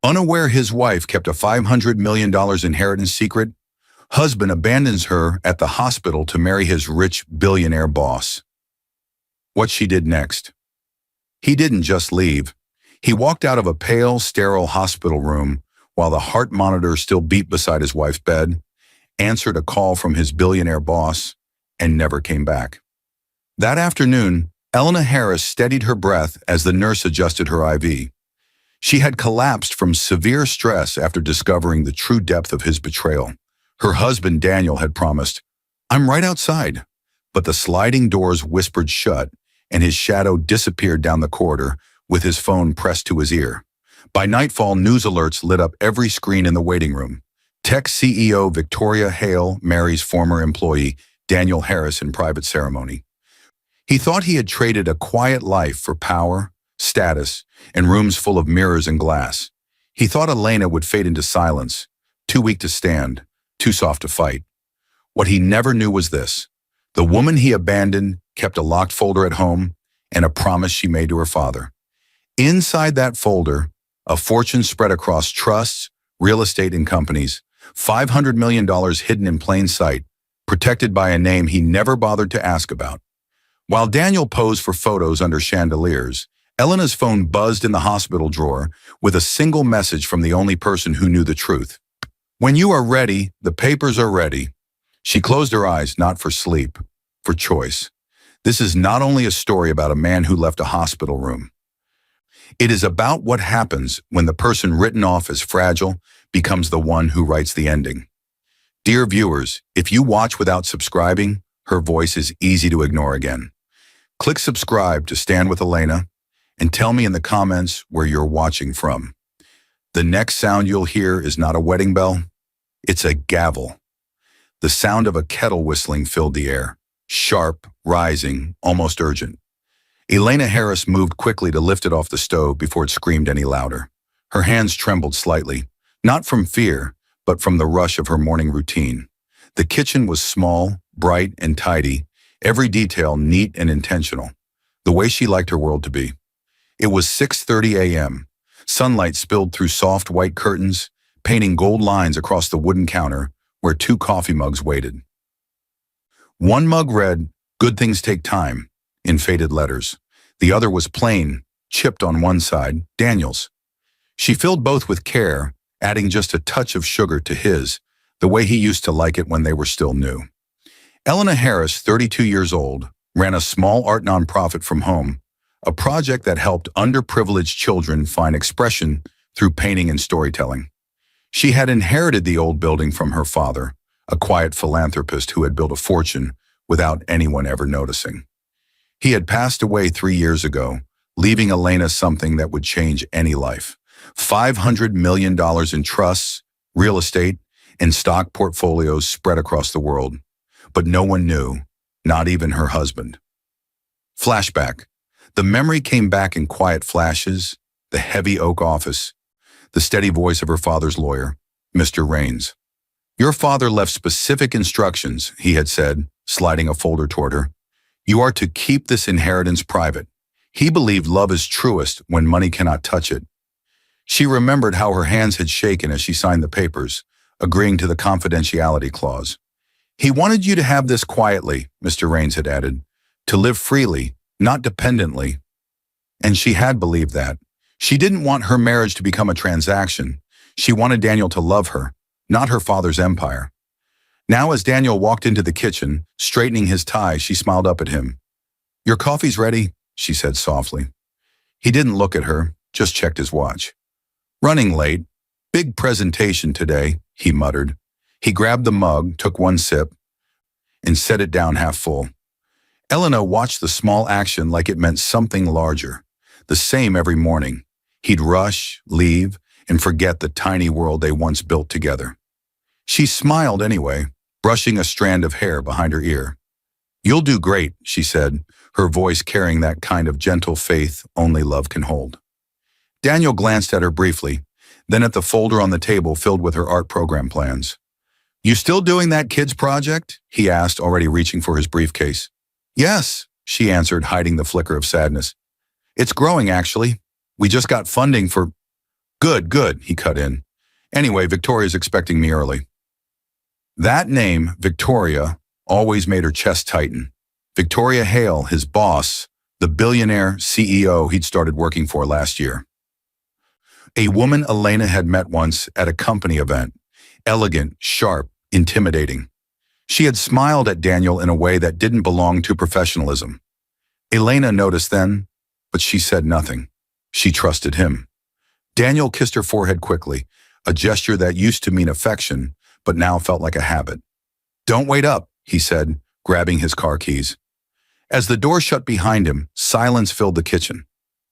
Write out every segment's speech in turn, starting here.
Unaware his wife kept a $500 million inheritance secret, husband abandons her at the hospital to marry his rich billionaire boss. What she did next? He didn't just leave. He walked out of a pale, sterile hospital room while the heart monitor still beat beside his wife's bed, answered a call from his billionaire boss, and never came back. That afternoon, Elena Harris steadied her breath as the nurse adjusted her IV. She had collapsed from severe stress after discovering the true depth of his betrayal. Her husband, Daniel, had promised, "I'm right outside." But the sliding doors whispered shut, and his shadow disappeared down the corridor with his phone pressed to his ear. By nightfall, news alerts lit up every screen in the waiting room. Tech CEO Victoria Hale marries former employee Daniel Harris in private ceremony. He thought he had traded a quiet life for power, status, and rooms full of mirrors and glass. He thought Elena would fade into silence, too weak to stand, too soft to fight. What he never knew was this: the woman he abandoned kept a locked folder at home and a promise she made to her father. Inside that folder, a fortune spread across trusts, real estate, and companies, $500 million hidden in plain sight, protected by a name he never bothered to ask about. While Daniel posed for photos under chandeliers, Elena's phone buzzed in the hospital drawer with a single message from the only person who knew the truth. "When you are ready, the papers are ready." She closed her eyes, not for sleep, for choice. This is not only a story about a man who left a hospital room. It is about what happens when the person written off as fragile becomes the one who writes the ending. Dear viewers, if you watch without subscribing, her voice is easy to ignore again. Click subscribe to Stand with Elena, and tell me in the comments where you're watching from. The next sound you'll hear is not a wedding bell, it's a gavel. The sound of a kettle whistling filled the air, sharp, rising, almost urgent. Elena Harris moved quickly to lift it off the stove before it screamed any louder. Her hands trembled slightly, not from fear, but from the rush of her morning routine. The kitchen was small, bright, and tidy, every detail neat and intentional, the way she liked her world to be. It was 6:30 a.m. Sunlight spilled through soft white curtains, painting gold lines across the wooden counter where 2 coffee mugs waited. One mug read, "Good things take time," in faded letters. The other was plain, chipped on one side, Daniel's. She filled both with care, adding just a touch of sugar to his, the way he used to like it when they were still new. Elena Harris, 32 years old, ran a small art nonprofit from home, a project that helped underprivileged children find expression through painting and storytelling. She had inherited the old building from her father, a quiet philanthropist who had built a fortune without anyone ever noticing. He had passed away 3 years ago, leaving Elena something that would change any life: $500 million in trusts, real estate, and stock portfolios spread across the world. But no one knew, not even her husband. Flashback. The memory came back in quiet flashes: the heavy oak office, the steady voice of her father's lawyer, Mr. Rains. "Your father left specific instructions," he had said, sliding a folder toward her. "You are to keep this inheritance private. He believed love is truest when money cannot touch it." She remembered how her hands had shaken as she signed the papers, agreeing to the confidentiality clause. "He wanted you to have this quietly," Mr. Rains had added, "to live freely, not dependently." And she had believed that. She didn't want her marriage to become a transaction. She wanted Daniel to love her, not her father's empire. Now, as Daniel walked into the kitchen, straightening his tie, she smiled up at him. "Your coffee's ready," she said softly. He didn't look at her, just checked his watch. "Running late. Big presentation today," he muttered. He grabbed the mug, took one sip, and set it down half full. Elena watched the small action like it meant something larger. The same every morning. He'd rush, leave, and forget the tiny world they once built together. She smiled anyway, brushing a strand of hair behind her ear. "You'll do great," she said, her voice carrying that kind of gentle faith only love can hold. Daniel glanced at her briefly, then at the folder on the table filled with her art program plans. "You still doing that kids project?" he asked, already reaching for his briefcase. "Yes," she answered, hiding the flicker of sadness. "It's growing, actually. We just got funding for—" Good, good, he cut in. Anyway, Victoria's expecting me early. That name, Victoria, always made her chest tighten. Victoria Hale, his boss, the billionaire CEO he'd started working for last year. A woman Elena had met once at a company event. Elegant, sharp, intimidating. She had smiled at Daniel in a way that didn't belong to professionalism. Elena noticed then, but she said nothing. She trusted him. Daniel kissed her forehead quickly, a gesture that used to mean affection, but now felt like a habit. "Don't wait up," he said, grabbing his car keys. As the door shut behind him, silence filled the kitchen.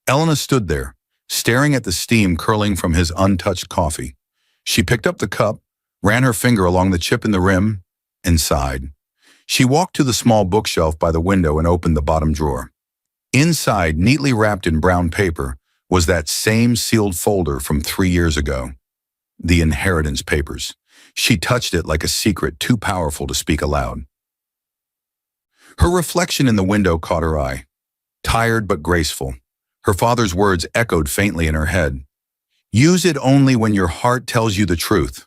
Elena stood there, staring at the steam curling from his untouched coffee. She picked up the cup, ran her finger along the chip in the rim, and sighed. She walked to the small bookshelf by the window and opened the bottom drawer. Inside, neatly wrapped in brown paper, was that same sealed folder from 3 years ago. The inheritance papers. She touched it like a secret too powerful to speak aloud. Her reflection in the window caught her eye. Tired but graceful. Her father's words echoed faintly in her head. "Use it only when your heart tells you the truth."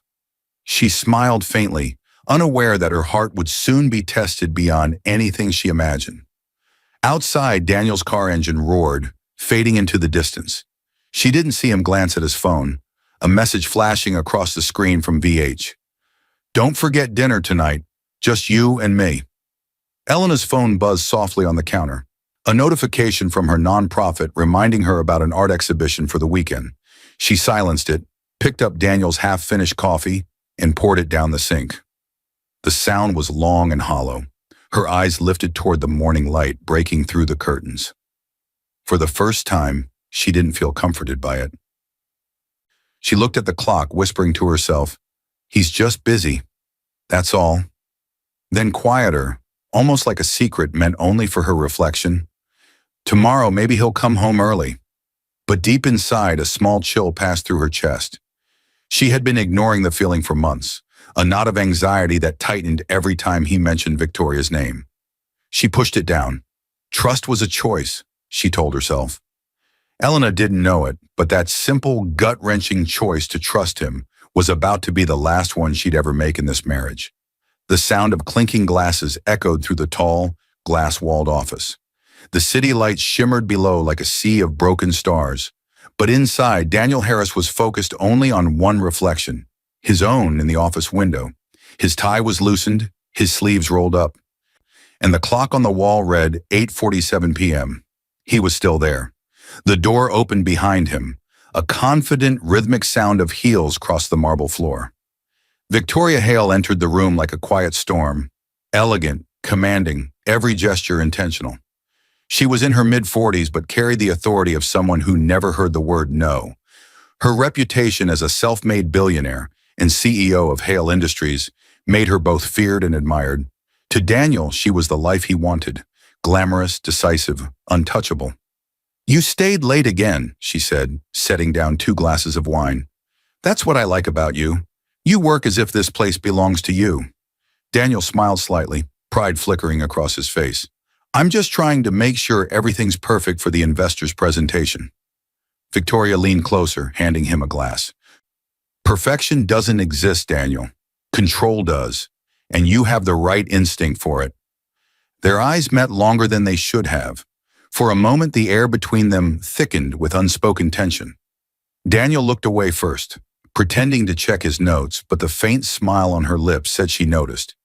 She smiled faintly, unaware that her heart would soon be tested beyond anything she imagined. Outside, Daniel's car engine roared, fading into the distance. She didn't see him glance at his phone, a message flashing across the screen from VH. "Don't forget dinner tonight, just you and me." Elena's phone buzzed softly on the counter, a notification from her nonprofit reminding her about an art exhibition for the weekend. She silenced it, picked up Daniel's half-finished coffee, and poured it down the sink. The sound was long and hollow. Her eyes lifted toward the morning light breaking through the curtains. For the first time, she didn't feel comforted by it. She looked at the clock, whispering to herself, "He's just busy. That's all." Then quieter, almost like a secret meant only for her reflection. "Tomorrow maybe he'll come home early." But deep inside, a small chill passed through her chest. She had been ignoring the feeling for months, a knot of anxiety that tightened every time he mentioned Victoria's name. She pushed it down. Trust was a choice, she told herself. Elena didn't know it, but that simple, gut-wrenching choice to trust him was about to be the last one she'd ever make in this marriage. The sound of clinking glasses echoed through the tall, glass-walled office. The city lights shimmered below like a sea of broken stars. But inside, Daniel Harris was focused only on one reflection, his own in the office window. His tie was loosened, his sleeves rolled up, and the clock on the wall read 8:47 p.m. He was still there. The door opened behind him. A confident, rhythmic sound of heels crossed the marble floor. Victoria Hale entered the room like a quiet storm, elegant, commanding, every gesture intentional. She was in her mid-40s but carried the authority of someone who never heard the word no. Her reputation as a self-made billionaire and CEO of Hale Industries made her both feared and admired. To Daniel, she was the life he wanted, glamorous, decisive, untouchable. "You stayed late again," she said, setting down 2 glasses of wine. "That's what I like about you. You work as if this place belongs to you." Daniel smiled slightly, pride flickering across his face. "I'm just trying to make sure everything's perfect for the investors' presentation." Victoria leaned closer, handing him a glass. "Perfection doesn't exist, Daniel. Control does, and you have the right instinct for it." Their eyes met longer than they should have. For a moment, the air between them thickened with unspoken tension. Daniel looked away first, pretending to check his notes, but the faint smile on her lips said she noticed.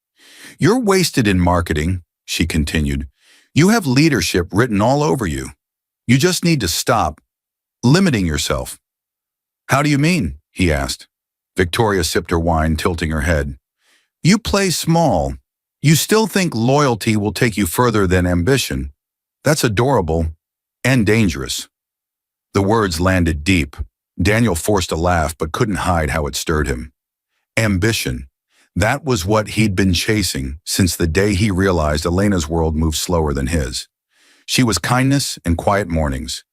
"You're wasted in marketing," she continued. "You have leadership written all over you. You just need to stop limiting yourself." "How do you mean?" he asked. Victoria sipped her wine, tilting her head. "You play small. You still think loyalty will take you further than ambition. That's adorable and dangerous." The words landed deep. Daniel forced a laugh but couldn't hide how it stirred him. Ambition. That was what he'd been chasing since the day he realized Elena's world moved slower than his. She was kindness and quiet mornings.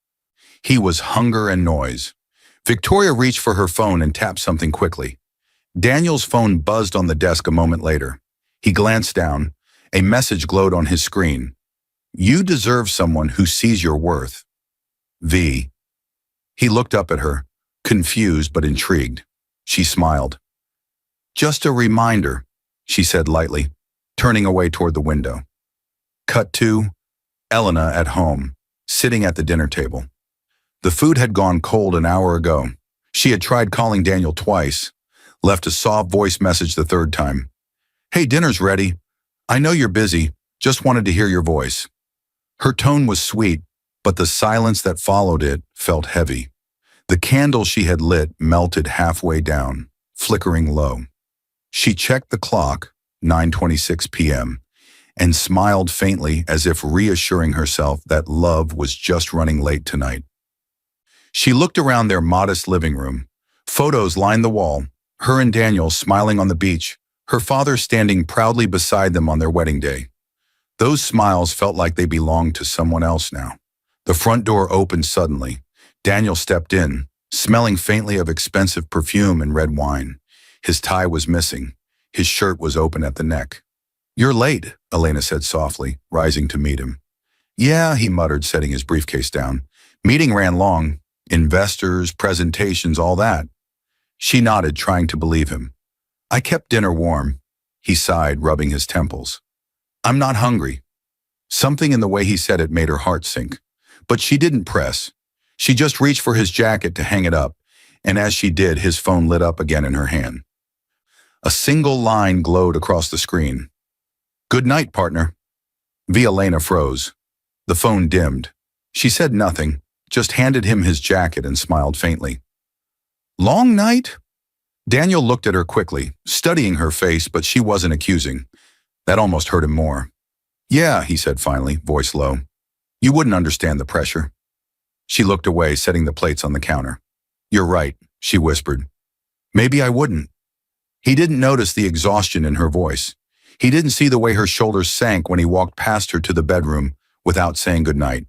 He was hunger and noise. Victoria reached for her phone and tapped something quickly. Daniel's phone buzzed on the desk a moment later. He glanced down. A message glowed on his screen. "You deserve someone who sees your worth. V." He looked up at her, confused but intrigued. She smiled. Just a reminder, she said lightly, turning away toward the window. Cut to Elena at home, sitting at the dinner table. The food had gone cold an hour ago. She had tried calling Daniel twice, left a soft voice message the third time. Hey, dinner's ready. I know you're busy, just wanted to hear your voice. Her tone was sweet, but the silence that followed it felt heavy. The candle she had lit melted halfway down, flickering low. She checked the clock, 9:26 p.m., and smiled faintly as if reassuring herself that love was just running late tonight. She looked around their modest living room. Photos lined the wall, her and Daniel smiling on the beach, her father standing proudly beside them on their wedding day. Those smiles felt like they belonged to someone else now. The front door opened suddenly. Daniel stepped in, smelling faintly of expensive perfume and red wine. His tie was missing. His shirt was open at the neck. You're late, Elena said softly, rising to meet him. Yeah, he muttered, setting his briefcase down. Meeting ran long. Investors, presentations, all that. She nodded, trying to believe him. I kept dinner warm. He sighed, rubbing his temples. I'm not hungry. Something in the way he said it made her heart sink. But she didn't press. She just reached for his jacket to hang it up, and as she did, his phone lit up again in her hand. A single line glowed across the screen. Good night, partner. Elena froze. The phone dimmed. She said nothing, just handed him his jacket and smiled faintly. Long night? Daniel looked at her quickly, studying her face, but she wasn't accusing. That almost hurt him more. Yeah, he said finally, voice low. You wouldn't understand the pressure. She looked away, setting the plates on the counter. You're right, she whispered. Maybe I wouldn't. He didn't notice the exhaustion in her voice. He didn't see the way her shoulders sank when he walked past her to the bedroom without saying goodnight.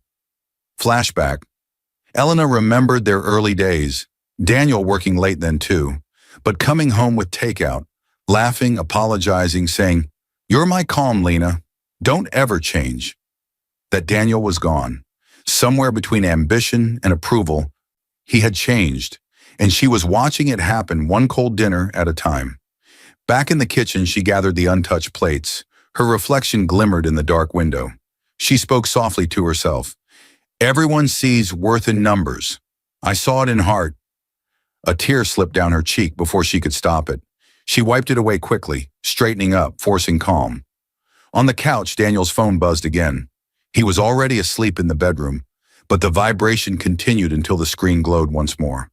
Flashback. Elena remembered their early days, Daniel working late then too, but coming home with takeout, laughing, apologizing, saying, You're my calm, Lena. Don't ever change. That Daniel was gone. Somewhere between ambition and approval, he had changed, and she was watching it happen one cold dinner at a time. Back in the kitchen, she gathered the untouched plates. Her reflection glimmered in the dark window. She spoke softly to herself. Everyone sees worth in numbers. I saw it in heart. A tear slipped down her cheek before she could stop it. She wiped it away quickly, straightening up, forcing calm. On the couch, Daniel's phone buzzed again. He was already asleep in the bedroom, but the vibration continued until the screen glowed once more.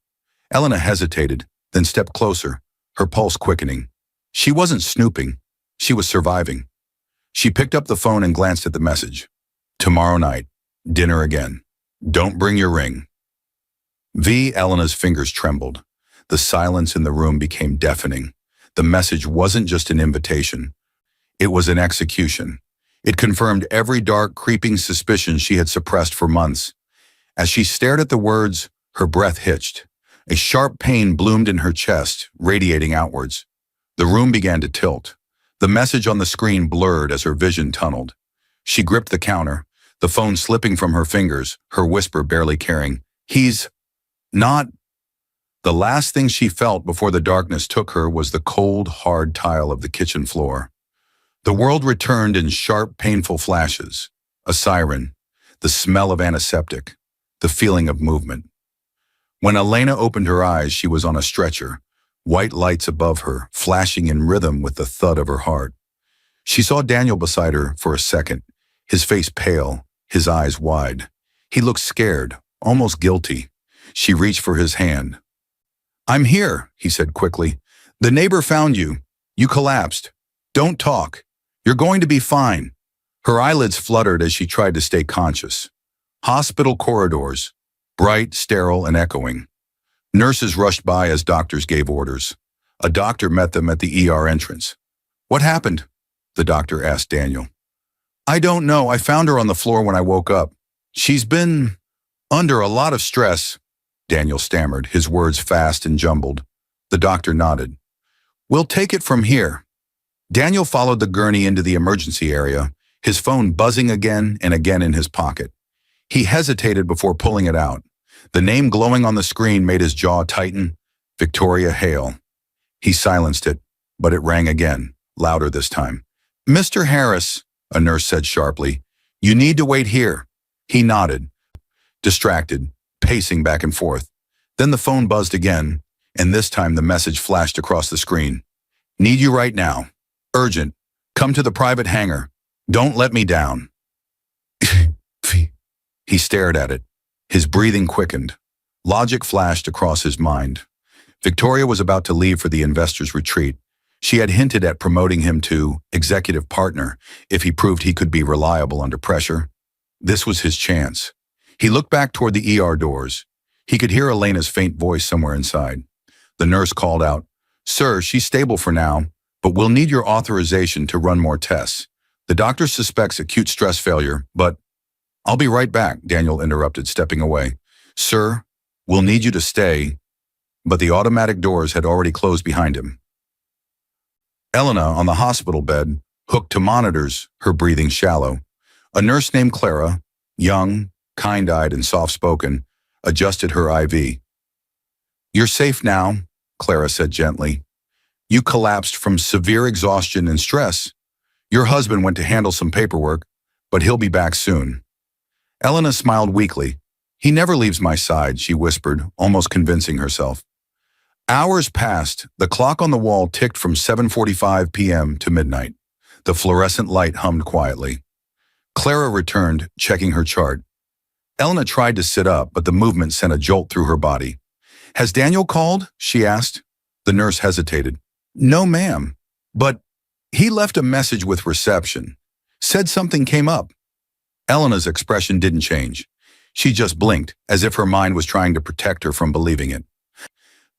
Elena hesitated, then stepped closer, her pulse quickening. She wasn't snooping. She was surviving. She picked up the phone and glanced at the message. Tomorrow night, dinner again. Don't bring your ring. Elena's fingers trembled. The silence in the room became deafening. The message wasn't just an invitation. It was an execution. It confirmed every dark, creeping suspicion she had suppressed for months. As she stared at the words, her breath hitched. A sharp pain bloomed in her chest, radiating outwards. The room began to tilt. The message on the screen blurred as her vision tunneled. She gripped the counter, the phone slipping from her fingers, her whisper barely carrying. He's not. The last thing she felt before the darkness took her was the cold, hard tile of the kitchen floor. The world returned in sharp, painful flashes. A siren, the smell of antiseptic, the feeling of movement. When Elena opened her eyes, she was on a stretcher, white lights above her, flashing in rhythm with the thud of her heart. She saw Daniel beside her for a second, his face pale, his eyes wide. He looked scared, almost guilty. She reached for his hand. I'm here, he said quickly. The neighbor found you. You collapsed. Don't talk. You're going to be fine. Her eyelids fluttered as she tried to stay conscious. Hospital corridors, bright, sterile, and echoing. Nurses rushed by as doctors gave orders. A doctor met them at the ER entrance. What happened? The doctor asked Daniel. I don't know. I found her on the floor when I woke up. She's been under a lot of stress, Daniel stammered, his words fast and jumbled. The doctor nodded. We'll take it from here. Daniel followed the gurney into the emergency area, his phone buzzing again and again in his pocket. He hesitated before pulling it out. The name glowing on the screen made his jaw tighten. Victoria Hale. He silenced it, but it rang again, louder this time. Mr. Harris, a nurse said sharply, you need to wait here. He nodded, distracted, pacing back and forth. Then the phone buzzed again, and this time the message flashed across the screen. Need you right now. Urgent. Come to the private hangar. Don't let me down. He stared at it. His breathing quickened. Logic flashed across his mind. Victoria was about to leave for the investors' retreat. She had hinted at promoting him to executive partner if he proved he could be reliable under pressure. This was his chance. He looked back toward the ER doors. He could hear Elena's faint voice somewhere inside. The nurse called out, Sir, she's stable for now, but we'll need your authorization to run more tests. The doctor suspects acute stress failure, but I'll be right back, Daniel interrupted, stepping away. Sir, we'll need you to stay. But the automatic doors had already closed behind him. Elena, on the hospital bed, hooked to monitors, her breathing shallow. A nurse named Clara, young, kind-eyed and soft-spoken, adjusted her IV. You're safe now, Clara said gently. You collapsed from severe exhaustion and stress. Your husband went to handle some paperwork, but he'll be back soon. Elena smiled weakly. He never leaves my side, she whispered, almost convincing herself. Hours passed. The clock on the wall ticked from 7:45 p.m. to midnight. The fluorescent light hummed quietly. Clara returned, checking her chart. Elena tried to sit up, but the movement sent a jolt through her body. Has Daniel called? She asked. The nurse hesitated. No, ma'am. But he left a message with reception. Said something came up. Elena's expression didn't change. She just blinked, as if her mind was trying to protect her from believing it.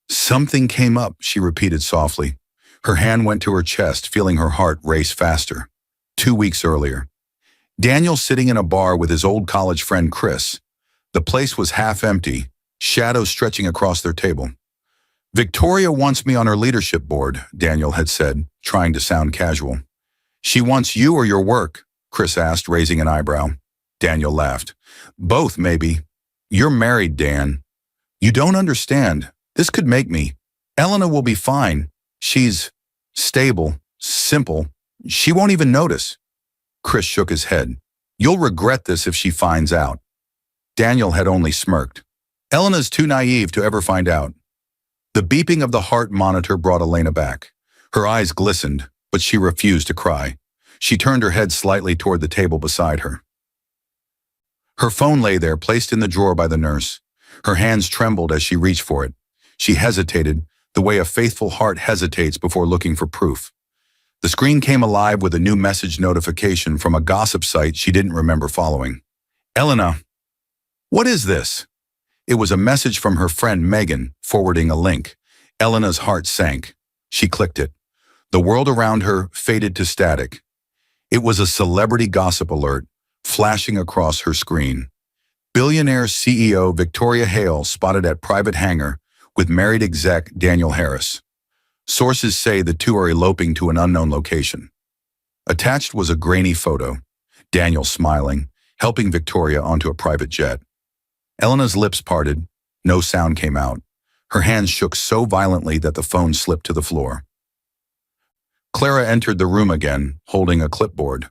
Something came up, she repeated softly. Her hand went to her chest, feeling her heart race faster. 2 weeks earlier. Daniel sitting in a bar with his old college friend Chris. The place was half empty, shadows stretching across their table. Victoria wants me on her leadership board, Daniel had said, trying to sound casual. She wants you or your work? Chris asked, raising an eyebrow. Daniel laughed. Both, maybe. You're married, Dan. You don't understand. This could make me. Elena will be fine. She's stable, simple. She won't even notice. Chris shook his head. You'll regret this if she finds out. Daniel had only smirked. Elena's too naive to ever find out. The beeping of the heart monitor brought Elena back. Her eyes glistened, but she refused to cry. She turned her head slightly toward the table beside her. Her phone lay there, placed in the drawer by the nurse. Her hands trembled as she reached for it. She hesitated, the way a faithful heart hesitates before looking for proof. The screen came alive with a new message notification from a gossip site she didn't remember following. Elena, what is this? It was a message from her friend Megan, forwarding a link. Elena's heart sank. She clicked it. The world around her faded to static. It was a celebrity gossip alert, flashing across her screen. Billionaire CEO Victoria Hale spotted at private hangar with married exec Daniel Harris. Sources say the two are eloping to an unknown location. Attached was a grainy photo, Daniel smiling, helping Victoria onto a private jet. Elena's lips parted. No sound came out. Her hands shook so violently that the phone slipped to the floor. Clara entered the room again, holding a clipboard.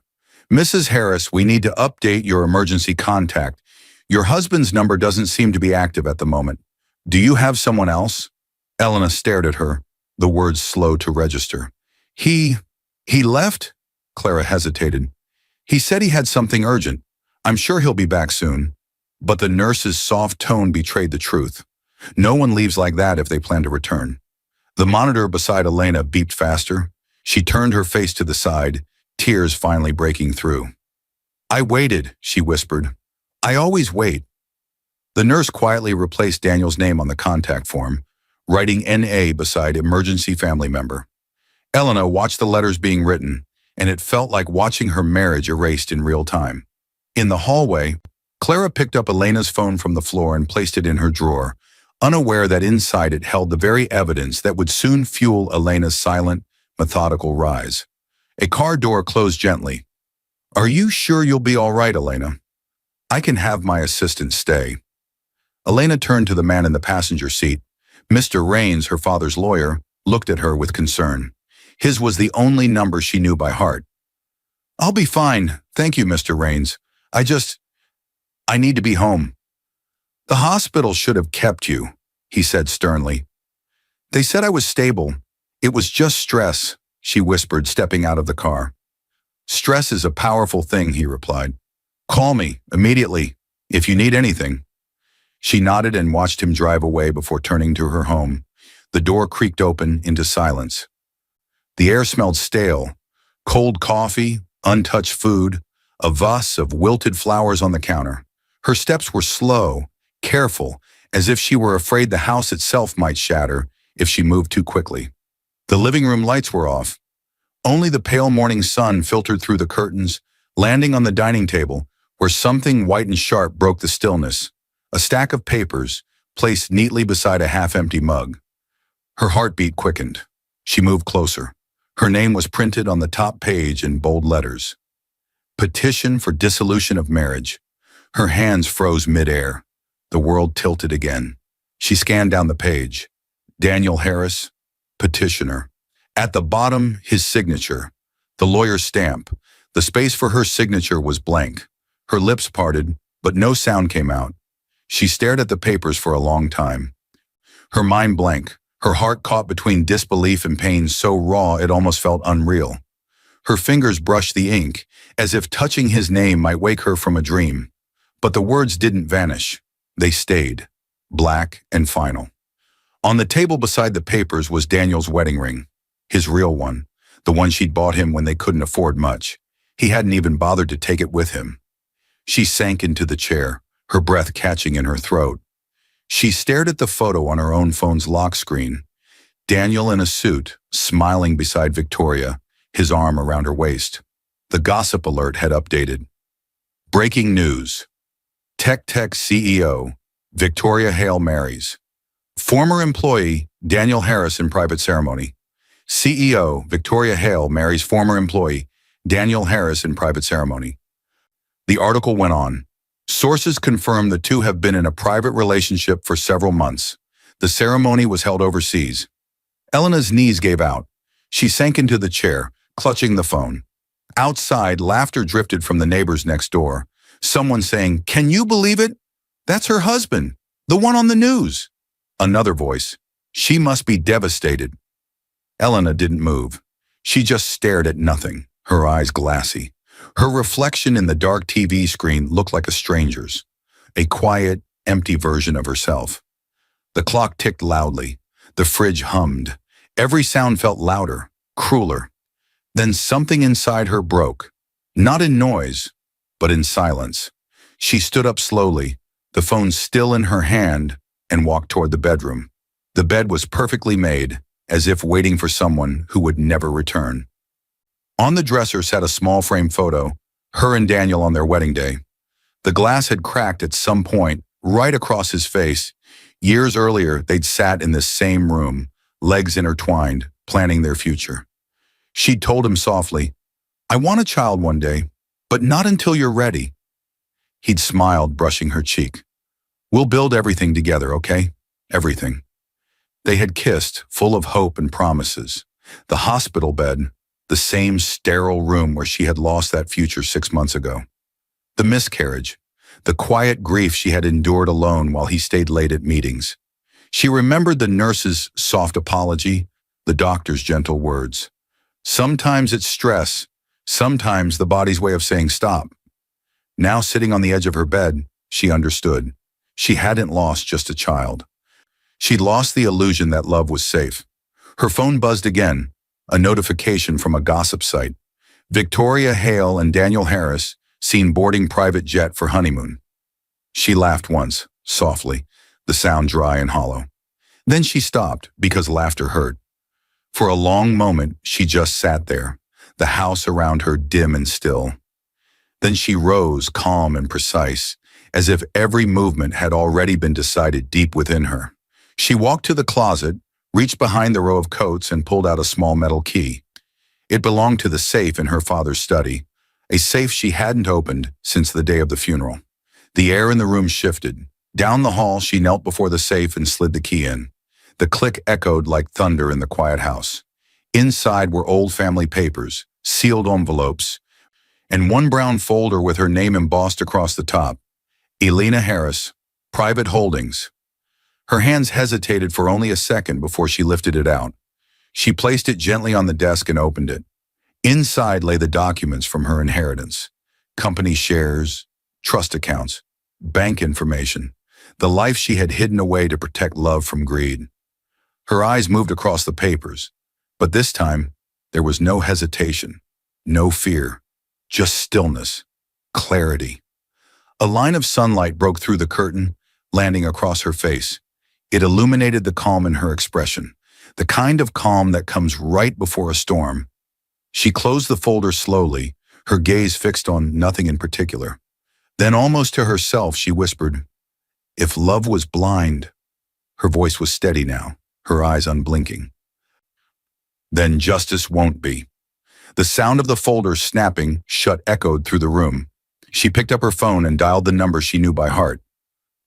Mrs. Harris, we need to update your emergency contact. Your husband's number doesn't seem to be active at the moment. Do you have someone else? Elena stared at her, the words slow to register. He left? Clara hesitated. He said he had something urgent. I'm sure he'll be back soon. But the nurse's soft tone betrayed the truth. No one leaves like that if they plan to return. The monitor beside Elena beeped faster. She turned her face to the side, tears finally breaking through. I waited, she whispered. I always wait. The nurse quietly replaced Daniel's name on the contact form, writing NA beside emergency family member. Elena watched the letters being written, and it felt like watching her marriage erased in real time. In the hallway, Clara picked up Elena's phone from the floor and placed it in her drawer, unaware that inside it held the very evidence that would soon fuel Elena's silent, methodical rise. A car door closed gently. Are you sure you'll be all right, Elena? I can have my assistant stay. Elena turned to the man in the passenger seat. Mr. Rains, her father's lawyer, looked at her with concern. His was the only number she knew by heart. "I'll be fine, thank you, Mr. Rains. I need to be home." "The hospital should have kept you," he said sternly. "They said I was stable. It was just stress," she whispered, stepping out of the car. "Stress is a powerful thing," he replied. "Call me, immediately, if you need anything." She nodded and watched him drive away before turning to her home. The door creaked open into silence. The air smelled stale. Cold coffee, untouched food, a vase of wilted flowers on the counter. Her steps were slow, careful, as if she were afraid the house itself might shatter if she moved too quickly. The living room lights were off. Only the pale morning sun filtered through the curtains, landing on the dining table, where something white and sharp broke the stillness. A stack of papers, placed neatly beside a half-empty mug. Her heartbeat quickened. She moved closer. Her name was printed on the top page in bold letters. Petition for dissolution of marriage. Her hands froze midair. The world tilted again. She scanned down the page. Daniel Harris, petitioner. At the bottom, his signature. The lawyer's stamp. The space for her signature was blank. Her lips parted, but no sound came out. She stared at the papers for a long time. Her mind blank, her heart caught between disbelief and pain so raw it almost felt unreal. Her fingers brushed the ink, as if touching his name might wake her from a dream. But the words didn't vanish. They stayed, black and final. On the table beside the papers was Daniel's wedding ring, his real one, the one she'd bought him when they couldn't afford much. He hadn't even bothered to take it with him. She sank into the chair, her breath catching in her throat. She stared at the photo on her own phone's lock screen. Daniel in a suit, smiling beside Victoria, his arm around her waist. The gossip alert had updated. Breaking news. Tech CEO, Victoria Hale marries. Former employee, Daniel Harris in private ceremony. CEO, Victoria Hale marries former employee, Daniel Harris in private ceremony. The article went on. Sources confirm the two have been in a private relationship for several months. The ceremony was held overseas. Elena's knees gave out. She sank into the chair, clutching the phone. Outside, laughter drifted from the neighbors next door. Someone saying, "Can you believe it? That's her husband, the one on the news." Another voice, "She must be devastated." Elena didn't move. She just stared at nothing, her eyes glassy. Her reflection in the dark TV screen looked like a stranger's, a quiet, empty version of herself. The clock ticked loudly. The fridge hummed. Every sound felt louder, crueler. Then something inside her broke, not in noise, but in silence. She stood up slowly, the phone still in her hand, and walked toward the bedroom. The bed was perfectly made, as if waiting for someone who would never return. On the dresser sat a small frame photo, her and Daniel on their wedding day. The glass had cracked at some point, right across his face. Years earlier, they'd sat in this same room, legs intertwined, planning their future. She'd told him softly, "I want a child one day, but not until you're ready." He'd smiled, brushing her cheek. "We'll build everything together, okay? Everything." They had kissed, full of hope and promises. The hospital bed, the same sterile room where she had lost that future 6 months ago. The miscarriage, the quiet grief she had endured alone while he stayed late at meetings. She remembered the nurse's soft apology, the doctor's gentle words. Sometimes it's stress, sometimes the body's way of saying stop. Now sitting on the edge of her bed, she understood. She hadn't lost just a child. She'd lost the illusion that love was safe. Her phone buzzed again, a notification from a gossip site. Victoria Hale and Daniel Harris seen boarding private jet for honeymoon. She laughed once, softly, the sound dry and hollow. Then she stopped because laughter hurt. For a long moment, she just sat there, the house around her dim and still. Then she rose, calm and precise, as if every movement had already been decided deep within her. She walked to the closet, reached behind the row of coats and pulled out a small metal key. It belonged to the safe in her father's study, a safe she hadn't opened since the day of the funeral. The air in the room shifted. Down the hall, she knelt before the safe and slid the key in. The click echoed like thunder in the quiet house. Inside were old family papers, sealed envelopes, and one brown folder with her name embossed across the top. Elena Harris, Private Holdings. Her hands hesitated for only a second before she lifted it out. She placed it gently on the desk and opened it. Inside lay the documents from her inheritance. Company shares, trust accounts, bank information, the life she had hidden away to protect love from greed. Her eyes moved across the papers, but this time there was no hesitation, no fear, just stillness, clarity. A line of sunlight broke through the curtain, landing across her face. It illuminated the calm in her expression, the kind of calm that comes right before a storm. She closed the folder slowly, her gaze fixed on nothing in particular. Then, almost to herself, she whispered, "If love was blind," her voice was steady now, her eyes unblinking, "then justice won't be." The sound of the folder snapping shut echoed through the room. She picked up her phone and dialed the number she knew by heart.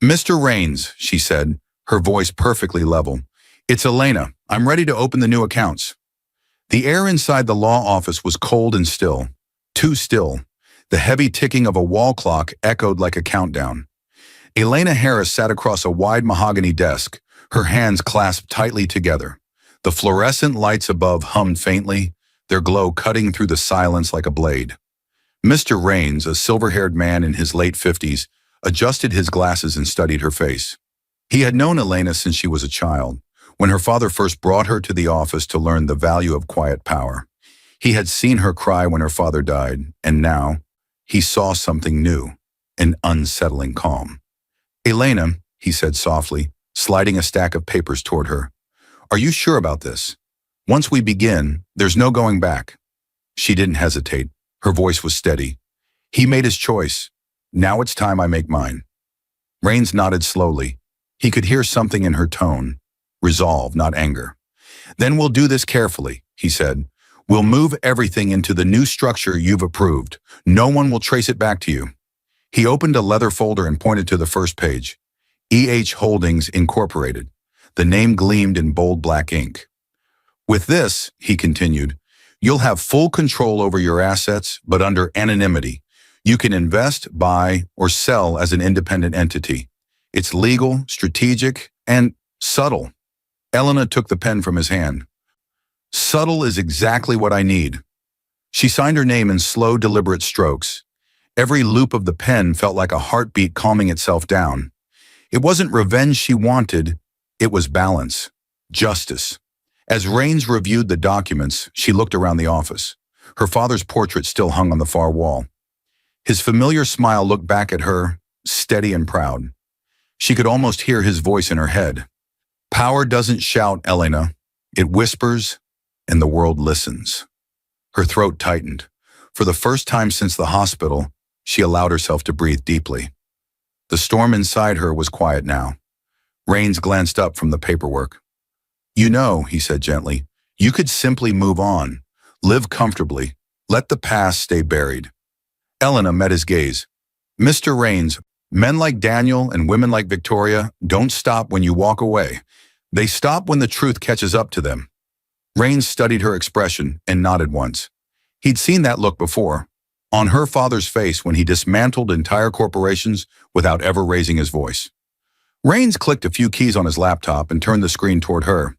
"Mr. Rains," she said, her voice perfectly level. "It's Elena. I'm ready to open the new accounts." The air inside the law office was cold and still, too still. The heavy ticking of a wall clock echoed like a countdown. Elena Harris sat across a wide mahogany desk, her hands clasped tightly together. The fluorescent lights above hummed faintly, their glow cutting through the silence like a blade. Mr. Rains, a silver-haired man in his late 50s, adjusted his glasses and studied her face. He had known Elena since she was a child, when her father first brought her to the office to learn the value of quiet power. He had seen her cry when her father died, and now he saw something new, an unsettling calm. "Elena," he said softly, sliding a stack of papers toward her, "are you sure about this? Once we begin, there's no going back." She didn't hesitate. Her voice was steady. "He made his choice. Now it's time I make mine." Rains nodded slowly. He could hear something in her tone, resolve, not anger. "Then we'll do this carefully," he said. "We'll move everything into the new structure you've approved. No one will trace it back to you." He opened a leather folder and pointed to the first page. EH Holdings Incorporated. The name gleamed in bold black ink. "With this," he continued, "you'll have full control over your assets, but under anonymity. You can invest, buy, or sell as an independent entity. It's legal, strategic, and subtle." Elena took the pen from his hand. "Subtle is exactly what I need." She signed her name in slow, deliberate strokes. Every loop of the pen felt like a heartbeat calming itself down. It wasn't revenge she wanted, it was balance, justice. As Rains reviewed the documents, she looked around the office. Her father's portrait still hung on the far wall. His familiar smile looked back at her, steady and proud. She could almost hear his voice in her head. "Power doesn't shout, Elena. It whispers, and the world listens." Her throat tightened. For the first time since the hospital, she allowed herself to breathe deeply. The storm inside her was quiet now. Rains glanced up from the paperwork. "You know," he said gently, "you could simply move on, live comfortably, let the past stay buried." Elena met his gaze. "Mr. Rains, men like Daniel and women like Victoria don't stop when you walk away. They stop when the truth catches up to them." Rains studied her expression and nodded once. He'd seen that look before, on her father's face when he dismantled entire corporations without ever raising his voice. Rains clicked a few keys on his laptop and turned the screen toward her.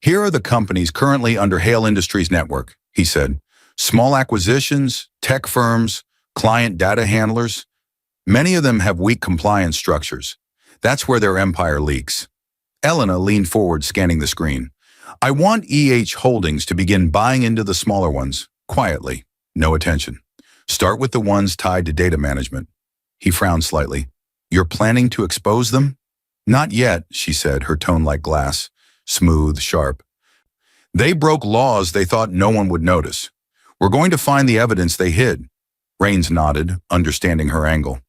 "Here are the companies currently under Hale Industries Network," he said. "Small acquisitions, tech firms, client data handlers. Many of them have weak compliance structures. That's where their empire leaks." Elena leaned forward, scanning the screen. "I want EH Holdings to begin buying into the smaller ones, quietly, no attention. Start with the ones tied to data management." He frowned slightly. "You're planning to expose them?" "Not yet," she said, her tone like glass, smooth, sharp. "They broke laws they thought no one would notice. We're going to find the evidence they hid." Rains nodded, understanding her angle.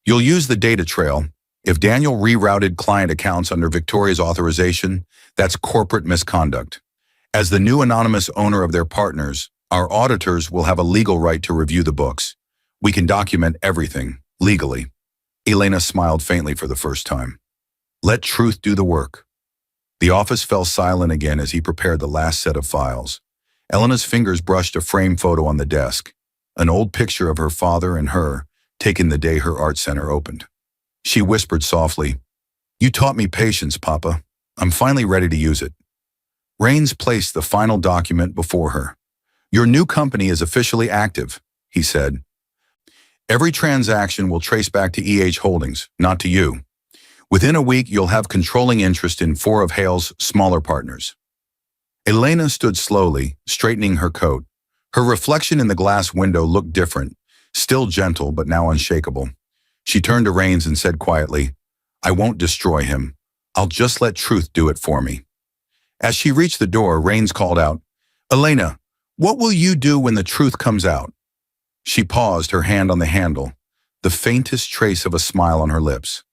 "You'll use the data trail. If Daniel rerouted client accounts under Victoria's authorization, that's corporate misconduct. As the new anonymous owner of their partners, our auditors will have a legal right to review the books. We can document everything, legally." Elena smiled faintly for the first time. Let truth do the work. The office fell silent again as he prepared the last set of files. Elena's fingers brushed a framed photo on the desk, an old picture of her father and her, taken the day her art center opened. She whispered softly, "You taught me patience, Papa. I'm finally ready to use it." Rains placed the final document before her. "Your new company is officially active," he said. "Every transaction will trace back to EH Holdings, not to you. Within a week, you'll have controlling interest in 4 of Hale's smaller partners." Elena stood slowly, straightening her coat. Her reflection in the glass window looked different, still gentle but now unshakable. She turned to Rains and said quietly, "I won't destroy him. I'll just let truth do it for me." As she reached the door, Rains called out, "Elena, what will you do when the truth comes out?" She paused, her hand on the handle, the faintest trace of a smile on her lips.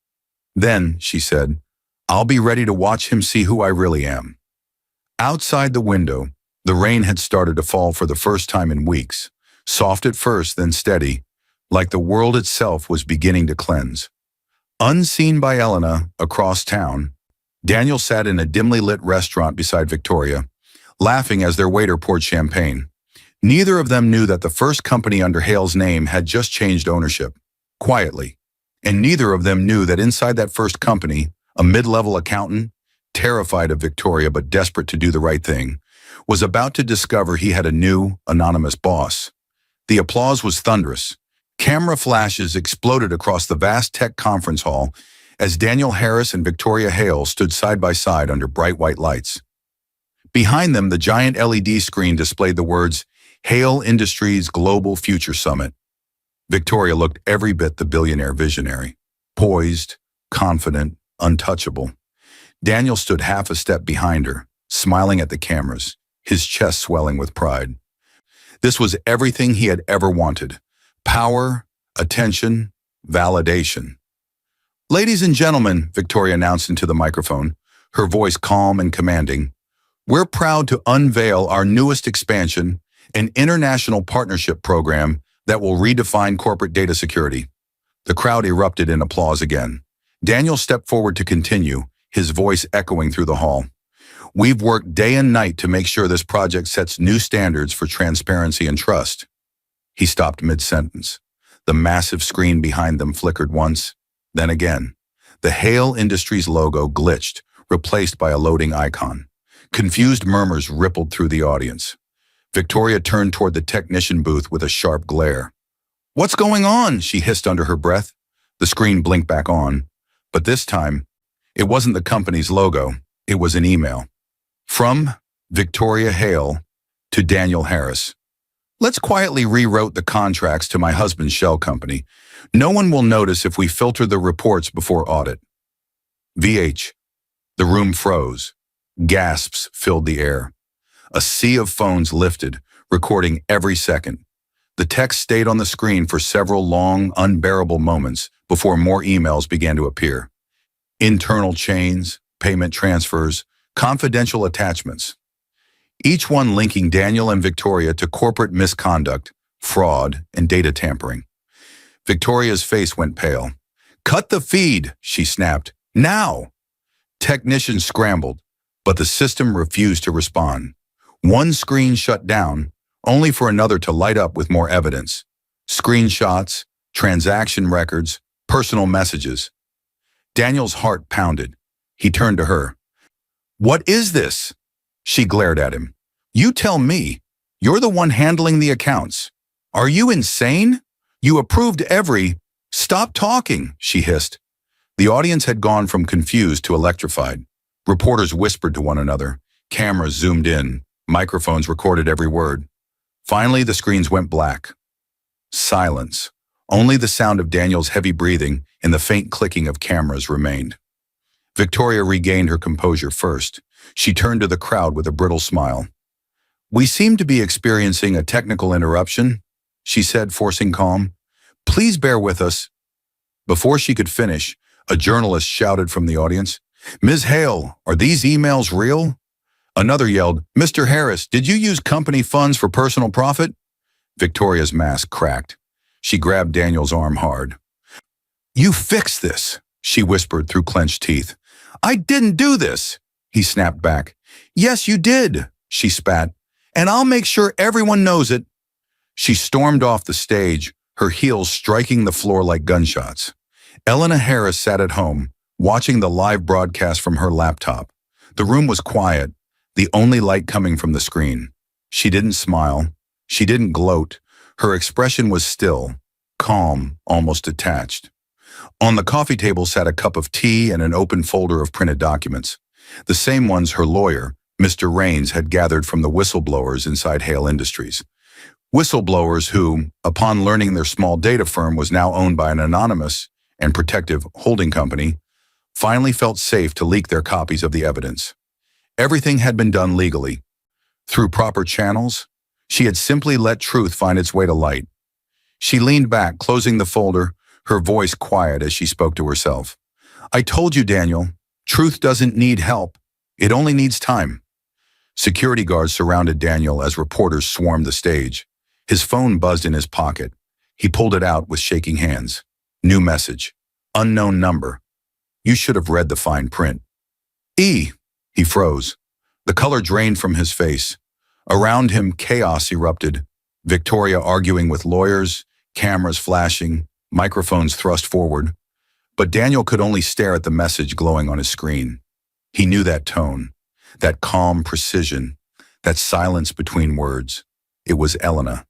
"Then," she said, "I'll be ready to watch him see who I really am." Outside the window, the rain had started to fall for the first time in weeks, soft at first, then steady, like the world itself was beginning to cleanse. Unseen by Elena, across town, Daniel sat in a dimly lit restaurant beside Victoria, laughing as their waiter poured champagne. Neither of them knew that the first company under Hale's name had just changed ownership, quietly. And neither of them knew that inside that first company, a mid-level accountant, terrified of Victoria but desperate to do the right thing, was about to discover he had a new, anonymous boss. The applause was thunderous. Camera flashes exploded across the vast tech conference hall as Daniel Harris and Victoria Hale stood side by side under bright white lights. Behind them, the giant LED screen displayed the words, "Hale Industries Global Future Summit." Victoria looked every bit the billionaire visionary, poised, confident, untouchable. Daniel stood half a step behind her, smiling at the cameras, his chest swelling with pride. This was everything he had ever wanted: power, attention, validation. "Ladies and gentlemen," Victoria announced into the microphone, her voice calm and commanding, "we're proud to unveil our newest expansion, an international partnership program that will redefine corporate data security." The crowd erupted in applause again. Daniel stepped forward to continue, his voice echoing through the hall. "We've worked day and night to make sure this project sets new standards for transparency and trust." He stopped mid-sentence. The massive screen behind them flickered once, then again. The Hale Industries logo glitched, replaced by a loading icon. Confused murmurs rippled through the audience. Victoria turned toward the technician booth with a sharp glare. "What's going on?" she hissed under her breath. The screen blinked back on, but this time, it wasn't the company's logo, it was an email. From Victoria Hale to Daniel Harris. "Let's quietly rewrote the contracts to my husband's shell company. No one will notice if we filter the reports before audit." VH. The room froze. Gasps filled the air. A sea of phones lifted, recording every second. The text stayed on the screen for several long, unbearable moments before more emails began to appear. Internal chains, payment transfers, confidential attachments. Each one linking Daniel and Victoria to corporate misconduct, fraud, and data tampering. Victoria's face went pale. "Cut the feed," she snapped. "Now!" Technicians scrambled, but the system refused to respond. One screen shut down, only for another to light up with more evidence. Screenshots, transaction records, personal messages. Daniel's heart pounded. He turned to her. "What is this?" She glared at him. "You tell me. You're the one handling the accounts. Are you insane? You approved every—" "Stop talking," she hissed. The audience had gone from confused to electrified. Reporters whispered to one another. Cameras zoomed in. Microphones recorded every word. Finally, the screens went black. Silence. Only the sound of Daniel's heavy breathing and the faint clicking of cameras remained. Victoria regained her composure first. She turned to the crowd with a brittle smile. "We seem to be experiencing a technical interruption," she said, forcing calm. "Please bear with us." Before she could finish, a journalist shouted from the audience, "Ms. Hale, are these emails real?" Another yelled, "Mr. Harris, did you use company funds for personal profit?" Victoria's mask cracked. She grabbed Daniel's arm hard. "You fix this," she whispered through clenched teeth. "I didn't do this," he snapped back. "Yes, you did," she spat, "and I'll make sure everyone knows it." She stormed off the stage, her heels striking the floor like gunshots. Elena Harris sat at home, watching the live broadcast from her laptop. The room was quiet, the only light coming from the screen. She didn't smile. She didn't gloat. Her expression was still, calm, almost detached. On the coffee table sat a cup of tea and an open folder of printed documents, the same ones her lawyer, Mr. Rains, had gathered from the whistleblowers inside Hale Industries. Whistleblowers who, upon learning their small data firm was now owned by an anonymous and protective holding company, finally felt safe to leak their copies of the evidence. Everything had been done legally. Through proper channels, she had simply let truth find its way to light. She leaned back, closing the folder, her voice quiet as she spoke to herself. "I told you, Daniel, truth doesn't need help. It only needs time." Security guards surrounded Daniel as reporters swarmed the stage. His phone buzzed in his pocket. He pulled it out with shaking hands. New message. Unknown number. You should have read the fine print. E. He froze. The color drained from his face. Around him, chaos erupted. Victoria arguing with lawyers, cameras flashing, microphones thrust forward. But Daniel could only stare at the message glowing on his screen. He knew that tone, that calm precision, that silence between words. It was Elena.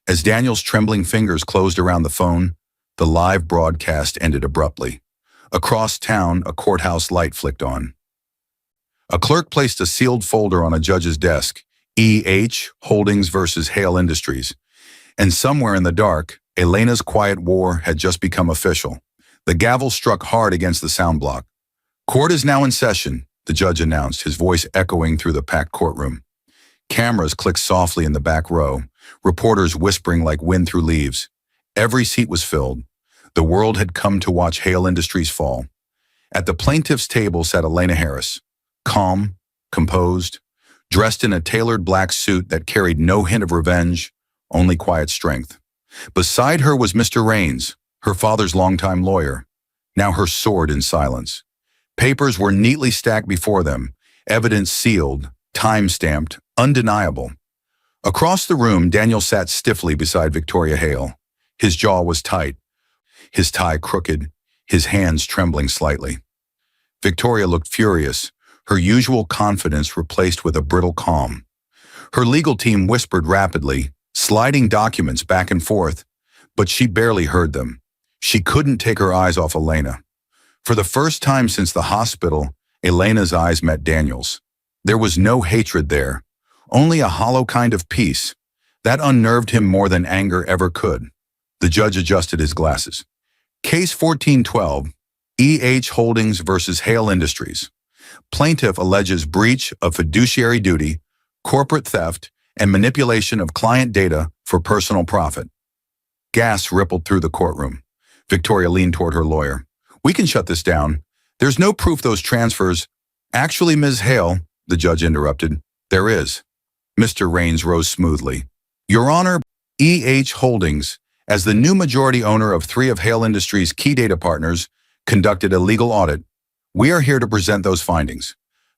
As Daniel's trembling fingers closed around the phone, the live broadcast ended abruptly. Across town, a courthouse light flicked on. A clerk placed a sealed folder on a judge's desk, E.H. Holdings versus Hale Industries. And somewhere in the dark, Elena's quiet war had just become official. The gavel struck hard against the sound block. "Court is now in session," the judge announced, his voice echoing through the packed courtroom. Cameras clicked softly in the back row, reporters whispering like wind through leaves. Every seat was filled. The world had come to watch Hale Industries fall. At the plaintiff's table sat Elena Harris, calm, composed, dressed in a tailored black suit that carried no hint of revenge, only quiet strength. Beside her was Mr. Rains, her father's longtime lawyer, now her sword in silence. Papers were neatly stacked before them, evidence sealed, time-stamped, undeniable. Across the room, Daniel sat stiffly beside Victoria Hale. His jaw was tight, his tie crooked, his hands trembling slightly. Victoria looked furious, her usual confidence replaced with a brittle calm. Her legal team whispered rapidly, sliding documents back and forth, but she barely heard them. She couldn't take her eyes off Elena. For the first time since the hospital, Elena's eyes met Daniel's. There was no hatred there, only a hollow kind of peace. That unnerved him more than anger ever could. The judge adjusted his glasses. Case 1412, E.H. Holdings versus Hale Industries. Plaintiff alleges breach of fiduciary duty, corporate theft, and manipulation of client data for personal profit. Gas rippled through the courtroom. Victoria leaned toward her lawyer. "We can shut this down. There's no proof those transfers—" "Actually, Ms. Hale," the judge interrupted, "there is." Mr. Rains rose smoothly. "Your Honor, E.H. Holdings, as the new majority owner of 3 of Hale Industries' key data partners, conducted a legal audit. We are here to present those findings.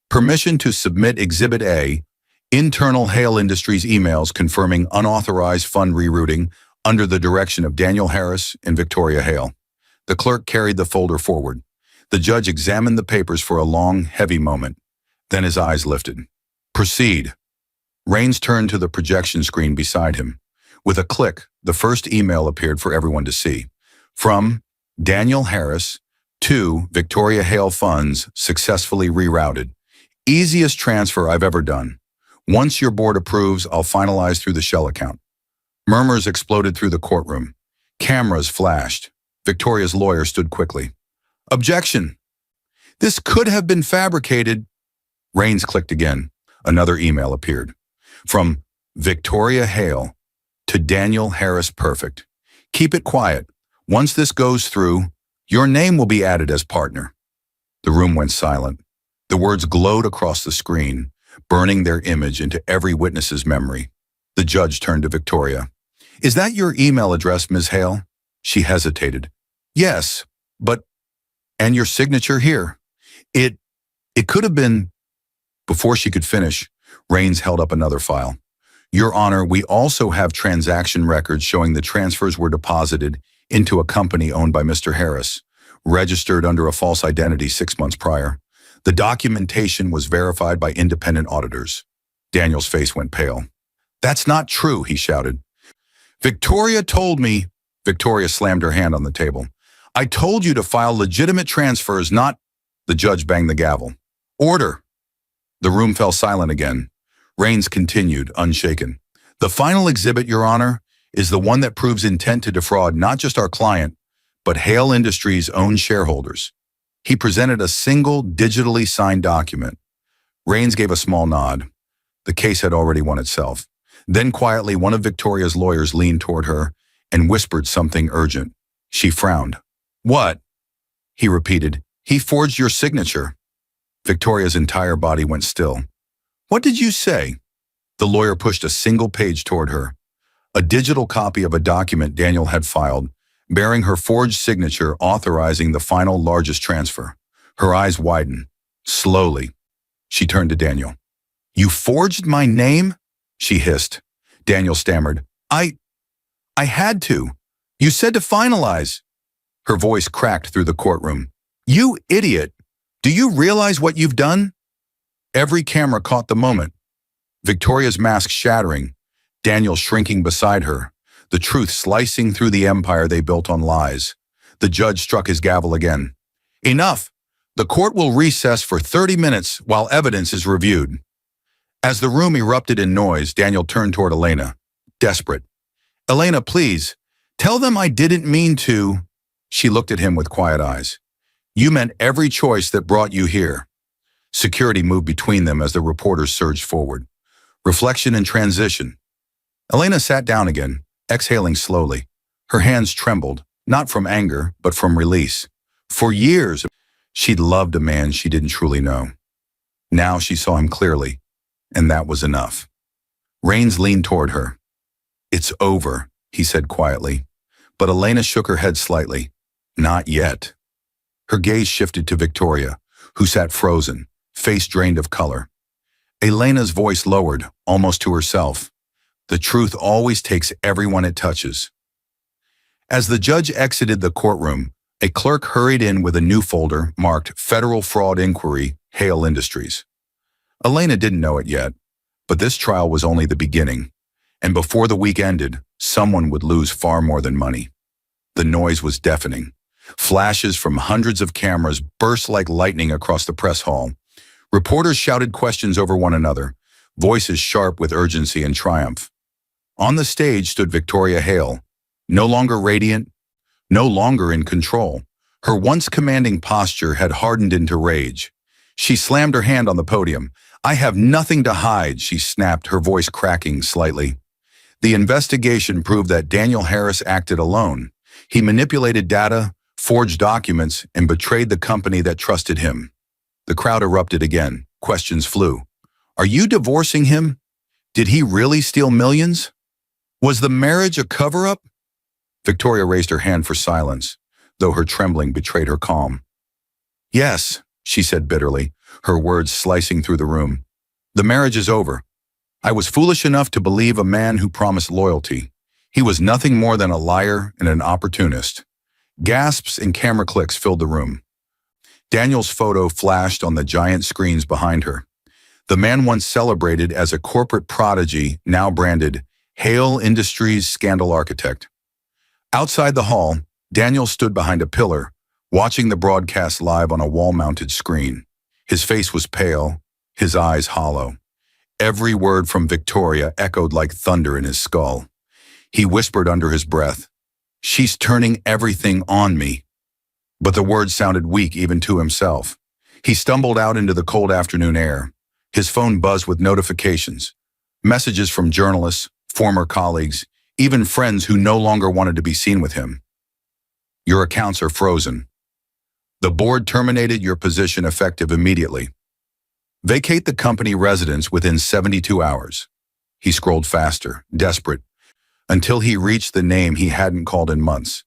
Permission to submit Exhibit A, internal Hale Industries emails confirming unauthorized fund rerouting under the direction of Daniel Harris and Victoria Hale." The clerk carried the folder forward. The judge examined the papers for a long, heavy moment. Then his eyes lifted. "Proceed." Rains turned to the projection screen beside him. With a click, the first email appeared for everyone to see. From Daniel Harris to Victoria Hale funds successfully rerouted. Easiest transfer I've ever done. Once your board approves, I'll finalize through the shell account. Murmurs exploded through the courtroom. Cameras flashed. Victoria's lawyer stood quickly. "Objection! This could have been fabricated." Rains clicked again. Another email appeared. From Victoria Hale to Daniel Harris Perfect. "Keep it quiet. Once this goes through, your name will be added as partner." The room went silent. The words glowed across the screen, burning their image into every witness's memory. The judge turned to Victoria. "Is that your email address, Ms. Hale?" She hesitated. Yes, but, and your signature here. It, it could have been, before she could finish, Rains held up another file. Your Honor, we also have transaction records showing the transfers were deposited into a company owned by Mr. Harris, registered under a false identity 6 months prior. The documentation was verified by independent auditors. Daniel's face went pale. That's not true, he shouted. Victoria told me. Victoria slammed her hand on the table. I told you to file legitimate transfers, not. The judge banged the gavel. Order. The room fell silent again. Rains continued, unshaken. The final exhibit, Your Honor, is the one that proves intent to defraud not just our client, but Hale Industries' own shareholders. He presented a single digitally signed document. Rains gave a small nod. The case had already won itself. Then quietly, one of Victoria's lawyers leaned toward her and whispered something urgent. She frowned. What? He repeated. He forged your signature. Victoria's entire body went still. What did you say? The lawyer pushed a single page toward her. A digital copy of a document Daniel had filed, bearing her forged signature authorizing the final largest transfer. Her eyes widened. Slowly, she turned to Daniel. You forged my name? She hissed. Daniel stammered. I had to. You said to finalize. Her voice cracked through the courtroom. You idiot! Do you realize what you've done? Every camera caught the moment. Victoria's mask shattering, Daniel shrinking beside her, the truth slicing through the empire they built on lies. The judge struck his gavel again. Enough! The court will recess for 30 minutes while evidence is reviewed. As the room erupted in noise, Daniel turned toward Elena, desperate. Elena, please, tell them I didn't mean to. She looked at him with quiet eyes. You meant every choice that brought you here. Security moved between them as the reporters surged forward. Reflection and transition. Elena sat down again, exhaling slowly. Her hands trembled, not from anger, but from release. For years, she'd loved a man she didn't truly know. Now she saw him clearly, and that was enough. Rains leaned toward her. It's over, he said quietly. But Elena shook her head slightly. Not yet. Her gaze shifted to Victoria, who sat frozen, face drained of color. Elena's voice lowered, almost to herself. The truth always takes everyone it touches. As the judge exited the courtroom, a clerk hurried in with a new folder marked Federal Fraud Inquiry, Hale Industries. Elena didn't know it yet, but this trial was only the beginning, and before the week ended, someone would lose far more than money. The noise was deafening. Flashes from hundreds of cameras burst like lightning across the press hall. Reporters shouted questions over one another, voices sharp with urgency and triumph. On the stage stood Victoria Hale, no longer radiant, no longer in control. Her once commanding posture had hardened into rage. She slammed her hand on the podium. I have nothing to hide, she snapped, her voice cracking slightly. The investigation proved that Daniel Harris acted alone. He manipulated data, forged documents, and betrayed the company that trusted him. The crowd erupted again. Questions flew. Are you divorcing him? Did he really steal millions? Was the marriage a cover-up? Victoria raised her hand for silence, though her trembling betrayed her calm. Yes, she said bitterly, her words slicing through the room. The marriage is over. I was foolish enough to believe a man who promised loyalty. He was nothing more than a liar and an opportunist. Gasps and camera clicks filled the room. Daniel's photo flashed on the giant screens behind her. The man once celebrated as a corporate prodigy, now branded Hale Industries Scandal Architect. Outside the hall, Daniel stood behind a pillar, watching the broadcast live on a wall-mounted screen. His face was pale, his eyes hollow. Every word from Victoria echoed like thunder in his skull. He whispered under his breath, She's turning everything on me. But the words sounded weak even to himself. He stumbled out into the cold afternoon air. His phone buzzed with notifications, messages from journalists, former colleagues, even friends who no longer wanted to be seen with him. Your accounts are frozen. The board terminated your position effective immediately. Vacate the company residence within 72 hours. He scrolled faster, desperate, until he reached the name he hadn't called in months.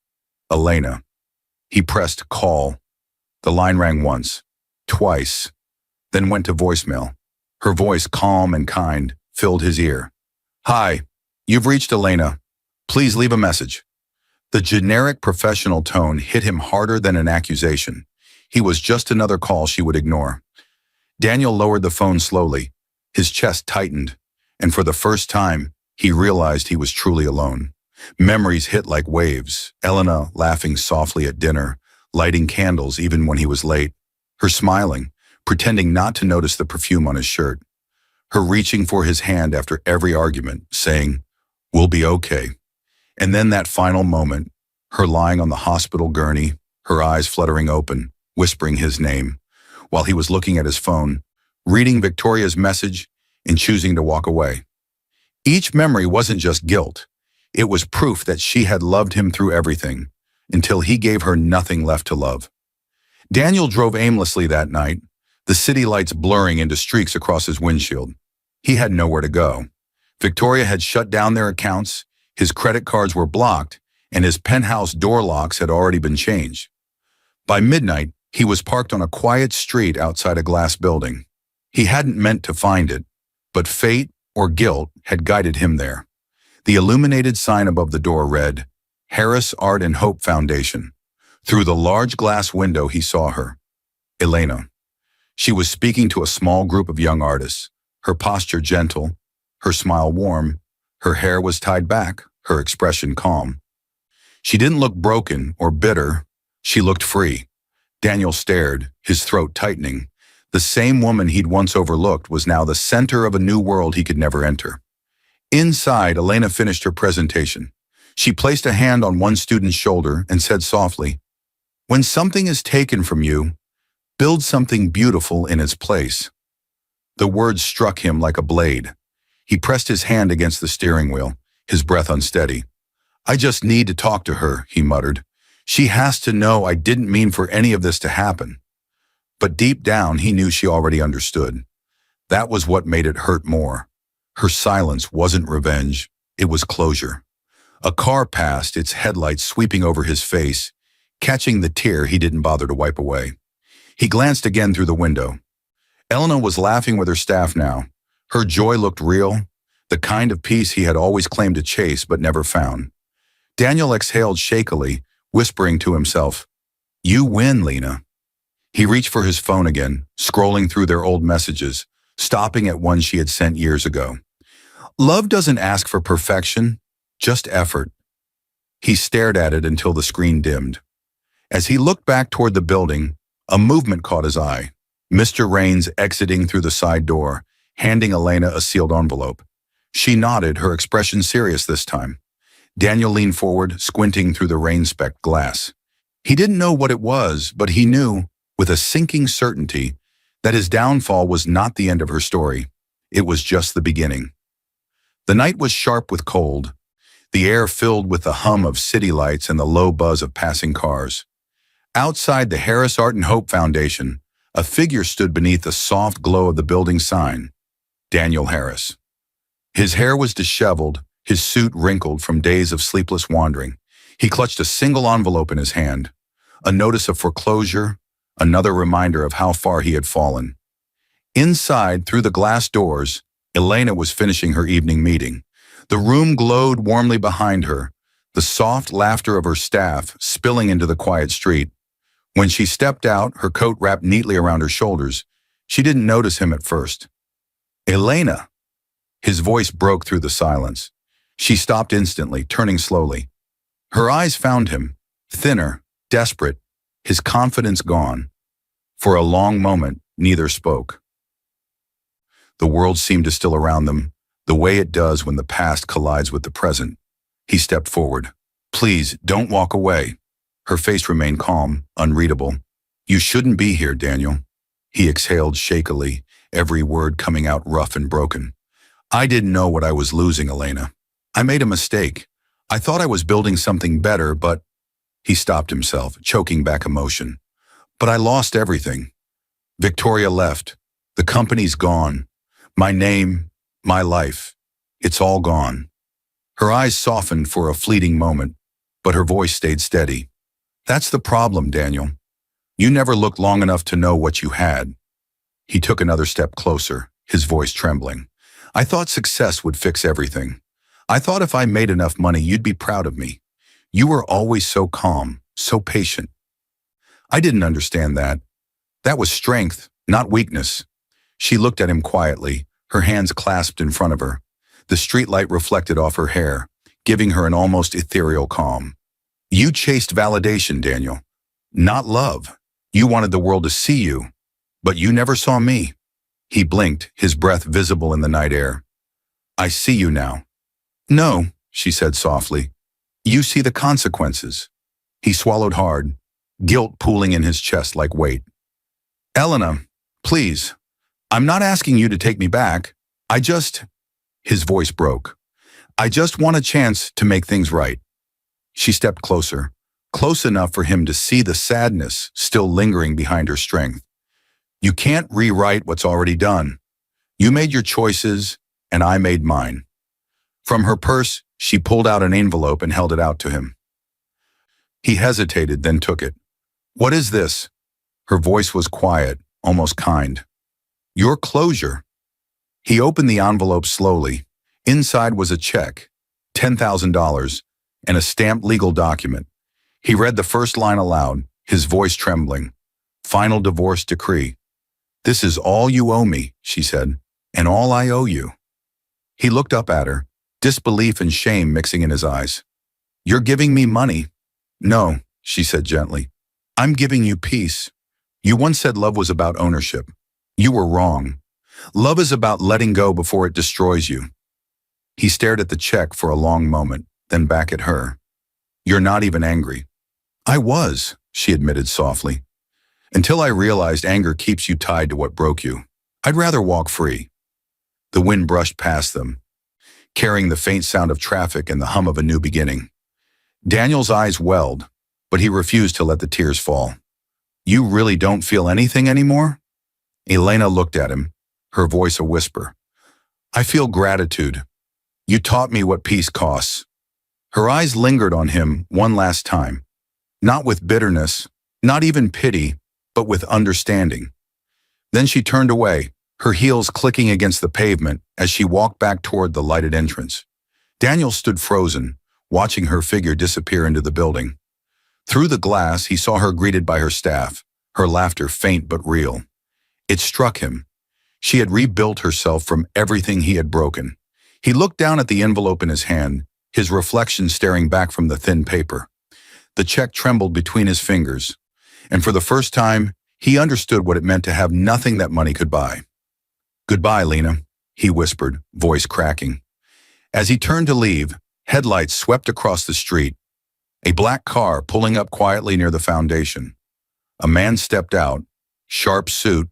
Elena. He pressed call. The line rang once, twice, then went to voicemail. Her voice, calm and kind, filled his ear. Hi, you've reached Elena. Please leave a message. The generic professional tone hit him harder than an accusation. He was just another call she would ignore. Daniel lowered the phone slowly. His chest tightened, and for the first time, he realized he was truly alone. Memories hit like waves. Elena laughing softly at dinner, lighting candles even when he was late. Her smiling, pretending not to notice the perfume on his shirt. Her reaching for his hand after every argument, saying, "We'll be okay." And then that final moment, her lying on the hospital gurney, her eyes fluttering open, whispering his name, while he was looking at his phone, reading Victoria's message, and choosing to walk away. Each memory wasn't just guilt. It was proof that she had loved him through everything, until he gave her nothing left to love. Daniel drove aimlessly that night, the city lights blurring into streaks across his windshield. He had nowhere to go. Victoria had shut down their accounts, his credit cards were blocked, and his penthouse door locks had already been changed. By midnight, he was parked on a quiet street outside a glass building. He hadn't meant to find it, but fate or guilt had guided him there. The illuminated sign above the door read, Harris Art and Hope Foundation. Through the large glass window he saw her, Elena. She was speaking to a small group of young artists, her posture gentle, her smile warm, her hair was tied back, her expression calm. She didn't look broken or bitter, she looked free. Daniel stared, his throat tightening. The same woman he'd once overlooked was now the center of a new world he could never enter. Inside, Elena finished her presentation. She placed a hand on one student's shoulder and said softly, "When something is taken from you, build something beautiful in its place." The words struck him like a blade. He pressed his hand against the steering wheel, his breath unsteady. "I just need to talk to her," he muttered. "She has to know I didn't mean for any of this to happen." But deep down, he knew she already understood. That was what made it hurt more. Her silence wasn't revenge, it was closure. A car passed, its headlights sweeping over his face, catching the tear he didn't bother to wipe away. He glanced again through the window. Elena was laughing with her staff now. Her joy looked real, the kind of peace he had always claimed to chase but never found. Daniel exhaled shakily, whispering to himself, "You win, Lena." He reached for his phone again, scrolling through their old messages, stopping at one she had sent years ago. "Love doesn't ask for perfection, just effort." He stared at it until the screen dimmed. As he looked back toward the building, a movement caught his eye. Mr. Raines exiting through the side door, handing Elena a sealed envelope. She nodded, her expression serious this time. Daniel leaned forward, squinting through the rain-specked glass. He didn't know what it was, but he knew, with a sinking certainty, that his downfall was not the end of her story. It was just the beginning. The night was sharp with cold, the air filled with the hum of city lights and the low buzz of passing cars. Outside the Harris Art and Hope Foundation, a figure stood beneath the soft glow of the building sign, Daniel Harris. His hair was disheveled, his suit wrinkled from days of sleepless wandering. He clutched a single envelope in his hand, a notice of foreclosure, another reminder of how far he had fallen. Inside, through the glass doors, Elena was finishing her evening meeting. The room glowed warmly behind her, the soft laughter of her staff spilling into the quiet street. When she stepped out, her coat wrapped neatly around her shoulders, she didn't notice him at first. "Elena!" His voice broke through the silence. She stopped instantly, turning slowly. Her eyes found him, thinner, desperate, his confidence gone. For a long moment, neither spoke. The world seemed to still around them, the way it does when the past collides with the present. He stepped forward. "Please, don't walk away." Her face remained calm, unreadable. "You shouldn't be here, Daniel." He exhaled shakily, every word coming out rough and broken. "I didn't know what I was losing, Elena. I made a mistake. I thought I was building something better, but—" He stopped himself, choking back emotion. "But I lost everything. Victoria left. The company's gone. My name, my life. It's all gone." Her eyes softened for a fleeting moment, but her voice stayed steady. That's the problem, Daniel. You never looked long enough to know what you had. He took another step closer, his voice trembling. I thought success would fix everything. I thought if I made enough money, you'd be proud of me. You were always so calm, so patient. I didn't understand that. That was strength, not weakness. She looked at him quietly, her hands clasped in front of her. The streetlight reflected off her hair, giving her an almost ethereal calm. You chased validation, Daniel, not love. You wanted the world to see you, but you never saw me. He blinked, his breath visible in the night air. I see you now. No, she said softly. You see the consequences. He swallowed hard, guilt pooling in his chest like weight. Elena, please, I'm not asking you to take me back. His voice broke. I just want a chance to make things right. She stepped closer, close enough for him to see the sadness still lingering behind her strength. You can't rewrite what's already done. You made your choices, and I made mine. From her purse, she pulled out an envelope and held it out to him. He hesitated, then took it. What is this? Her voice was quiet, almost kind. Your closure. He opened the envelope slowly. Inside was a check, $10,000, and a stamped legal document. He read the first line aloud, his voice trembling. Final divorce decree. This is all you owe me, she said, and all I owe you. He looked up at her, disbelief and shame mixing in his eyes. You're giving me money. No, she said gently. I'm giving you peace. You once said love was about ownership. You were wrong. Love is about letting go before it destroys you. He stared at the check for a long moment, then back at her. You're not even angry. I was, she admitted softly. Until I realized anger keeps you tied to what broke you. I'd rather walk free. The wind brushed past them, carrying the faint sound of traffic and the hum of a new beginning. Daniel's eyes welled, but he refused to let the tears fall. You really don't feel anything anymore? Elena looked at him, her voice a whisper. I feel gratitude. You taught me what peace costs. Her eyes lingered on him one last time, not with bitterness, not even pity, but with understanding. Then she turned away, her heels clicking against the pavement as she walked back toward the lighted entrance. Daniel stood frozen, watching her figure disappear into the building. Through the glass, he saw her greeted by her staff, her laughter faint but real. It struck him. She had rebuilt herself from everything he had broken. He looked down at the envelope in his hand, his reflection staring back from the thin paper. The check trembled between his fingers, and for the first time, he understood what it meant to have nothing that money could buy. Goodbye, Lena, he whispered, voice cracking. As he turned to leave, headlights swept across the street, a black car pulling up quietly near the foundation. A man stepped out, sharp suit,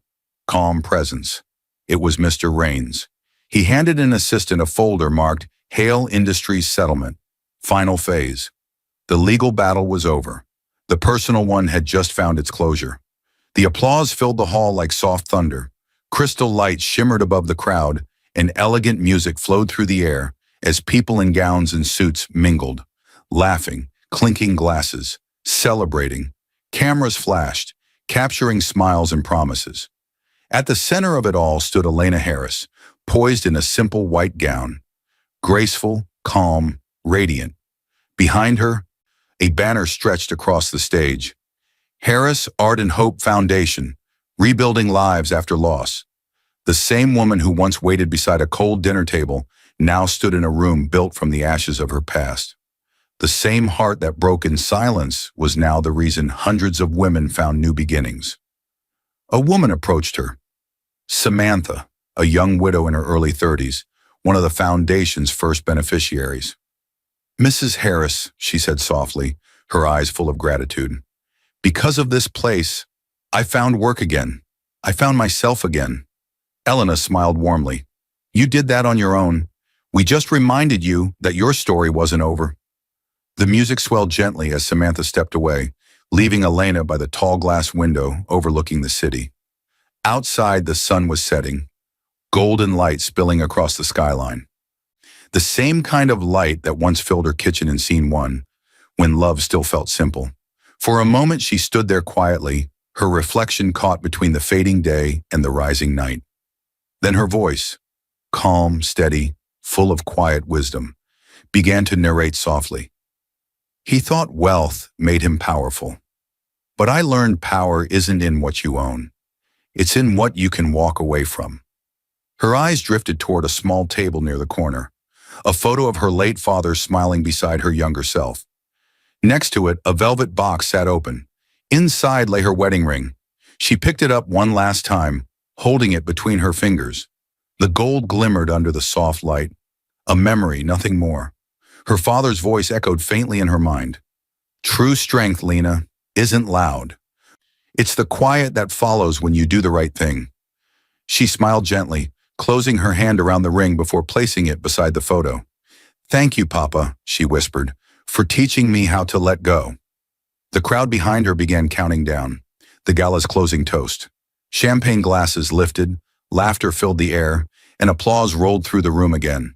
calm presence. It was Mr. Rains. He handed an assistant a folder marked Hale Industries Settlement, Final Phase. The legal battle was over. The personal one had just found its closure. The applause filled the hall like soft thunder. Crystal lights shimmered above the crowd, and elegant music flowed through the air as people in gowns and suits mingled, laughing, clinking glasses, celebrating. Cameras flashed, capturing smiles and promises. At the center of it all stood Elena Harris, poised in a simple white gown, graceful, calm, radiant. Behind her, a banner stretched across the stage. Harris Art and Hope Foundation, rebuilding lives after loss. The same woman who once waited beside a cold dinner table now stood in a room built from the ashes of her past. The same heart that broke in silence was now the reason hundreds of women found new beginnings. A woman approached her. Samantha, a young widow in her early 30s, one of the foundation's first beneficiaries. Mrs. Harris, she said softly, her eyes full of gratitude. Because of this place, I found work again. I found myself again. Elena smiled warmly. You did that on your own. We just reminded you that your story wasn't over. The music swelled gently as Samantha stepped away, leaving Elena by the tall glass window overlooking the city. Outside, the sun was setting, golden light spilling across the skyline. The same kind of light that once filled her kitchen in scene 1, when love still felt simple. For a moment she stood there quietly, her reflection caught between the fading day and the rising night. Then her voice, calm, steady, full of quiet wisdom, began to narrate softly. He thought wealth made him powerful. But I learned power isn't in what you own. It's in what you can walk away from. Her eyes drifted toward a small table near the corner, a photo of her late father smiling beside her younger self. Next to it, a velvet box sat open. Inside lay her wedding ring. She picked it up one last time, holding it between her fingers. The gold glimmered under the soft light. A memory, nothing more. Her father's voice echoed faintly in her mind. True strength, Lena, isn't loud. It's the quiet that follows when you do the right thing. She smiled gently, closing her hand around the ring before placing it beside the photo. Thank you, Papa, she whispered, for teaching me how to let go. The crowd behind her began counting down, the gala's closing toast. Champagne glasses lifted, laughter filled the air, and applause rolled through the room again.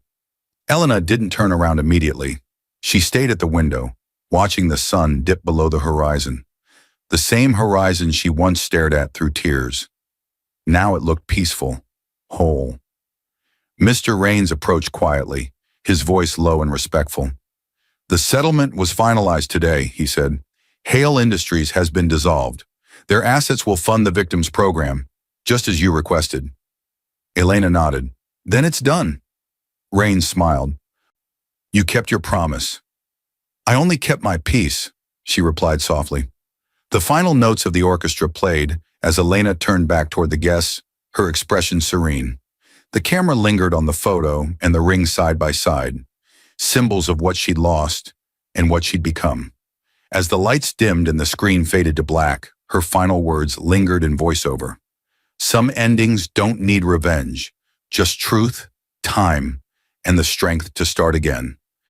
Elena didn't turn around immediately. She stayed at the window, watching the sun dip below the horizon. The same horizon she once stared at through tears. Now it looked peaceful, whole. Mr. Raines approached quietly, his voice low and respectful. The settlement was finalized today, he said. Hale Industries has been dissolved. Their assets will fund the victims program, just as you requested. Elena nodded. Then it's done. Raines smiled. You kept your promise. I only kept my peace, she replied softly. The final notes of the orchestra played as Elena turned back toward the guests, her expression serene. The camera lingered on the photo and the ring side by side, symbols of what she'd lost and what she'd become. As the lights dimmed and the screen faded to black, her final words lingered in voiceover. Some endings don't need revenge, just truth, time, and the strength to start again.